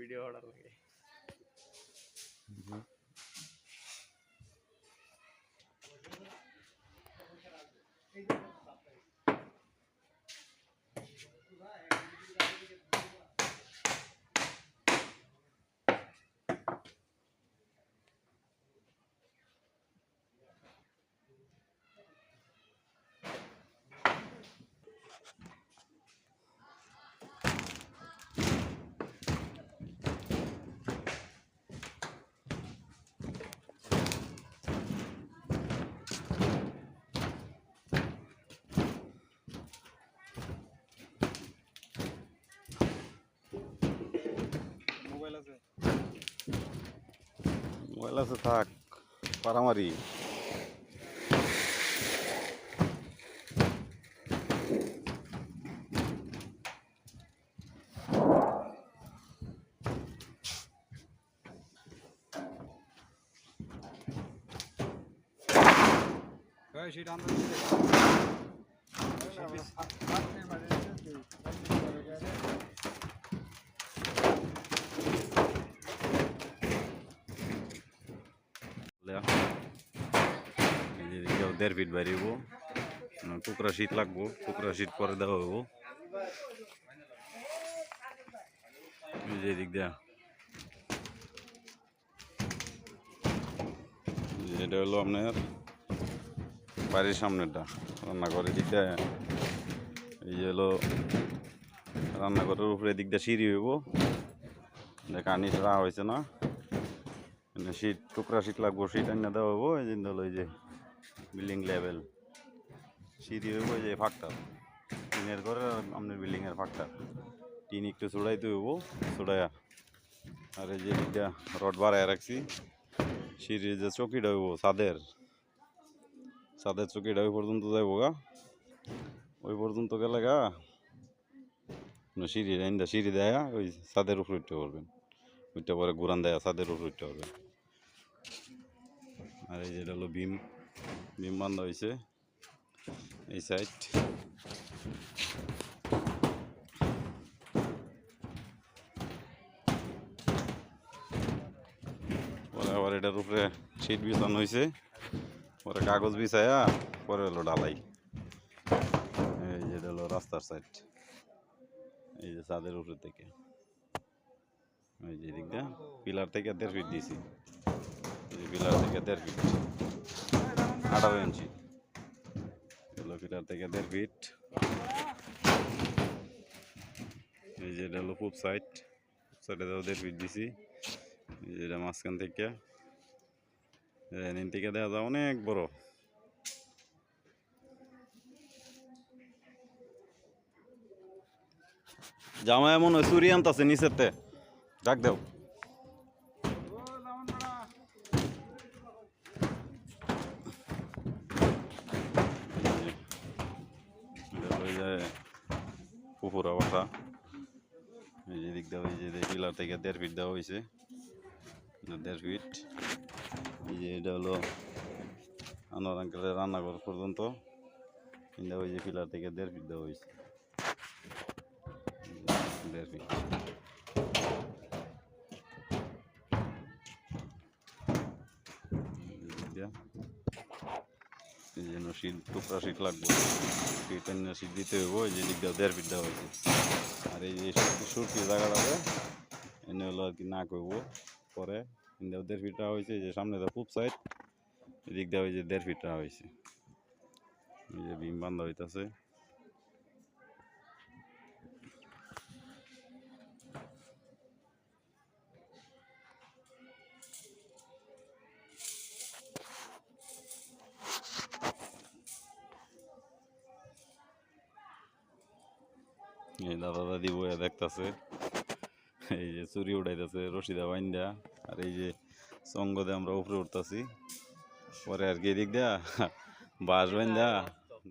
Video করার লাগে। Mobile আছে থাক পারামারি দেড় ফিট বাড়িব টুকরা শীত লাগবো টুকরা শীত পরে দেওয়া হইব এদিক দেয়া এটা হলো আপনার বাড়ির সামনেরটা রান্নাঘরের দিক দিয়ে এই যে হলো রান্নাঘরের উপরে দিক দিয়ে সিঁড়ি হইব কার্নিশ রাখা হয়েছে না শীত টুকরা শীত লাগবো শীত এনে দেওয়া হবো এই জন্য হলো এই যে বিল্ডিং লেভেল সিঁড়ি হইব এই যে ফাঁকটা টিনের ঘরে আপনার বিল্ডিংয়ের ফাঁকটা টিন একটু চুড়াইতে হইব চুড়াইয়া আর এই যে দিকটা রড বাড়ায় রাখছি সিঁড়ির যে চকিটা হইব ছাদের চকিটা ওই পর্যন্ত যাইব গা ওই পর্যন্ত গেলে গা সিঁড়ি দেয়া ওই ছাদের উপরে উঠতে পারবেন উঠতে পরে ঘুরান দেয়া ছাদের উপরে উঠতে পারবেন আর এই যেটা হলো বিম বান্ধা হয়েছে এই সাইড পরে আবার এটার উপরে শীট বিছানো হয়েছে পরে কাগজ বিছায়া পরে হলো ঢালাই এই যেটা হলো রাস্তার সাইড এই যে ছাদের উপরে থেকে এই যে দিকটা পিলার থেকে 1.5 ফিট দিয়েছি পিলার থেকে 1.5 ফিট 18 ইঞ্চি এগুলো পিলার থেকে 1.5 ফিট এই যে এটা হলো পূব সাইডে 1.5 ফিট দিছি এই যে এটা মাঝখান থেকে দেওয়া যায় অনেক বড় জামা এমন হয় চুরি আনতেছে নিচেতে ডাক দেও পুকুরা বাসা এই যে দিক দেওয়া হয়েছে পিলার থেকে 1.5 ফিট দেওয়া হয়েছে 1.5 ফিট এই যে এটা হলো আনোয়ার আঙ্কেলের রান্নাঘর পর্যন্ত দেওয়া হয়েছে পিলার থেকে 1.5 ফিট দেওয়া হয়েছে 1.5 ফিট এই জন্য শীত টুকরা শীত লাগবে শীত এনে শীত দিতে হইব এই যে দিক দেওয়া 1.5 ফিট দেওয়া হয়েছে আর এই যে সুরকি জায়গাটাতে এনে হলো আর কি না করব পরে 1.5 ফিট রাখা হয়েছে যে সামনে তো পূব সাইড এদিক দেওয়া হয়েছে 1.5 ফিট রাখা হয়েছে এই যে বিম বান্ধা হইতেছে এই দাদা দাদি বইয়া দেখতেছে এই যে চুরি উঠাইতেছে রশিদা বাইন্দা আর এই যে সঙ্গ দিয়ে আমরা উপরে উঠতেছি পরে আর কি এদিক দেয়া বাঁশ বাইন্দা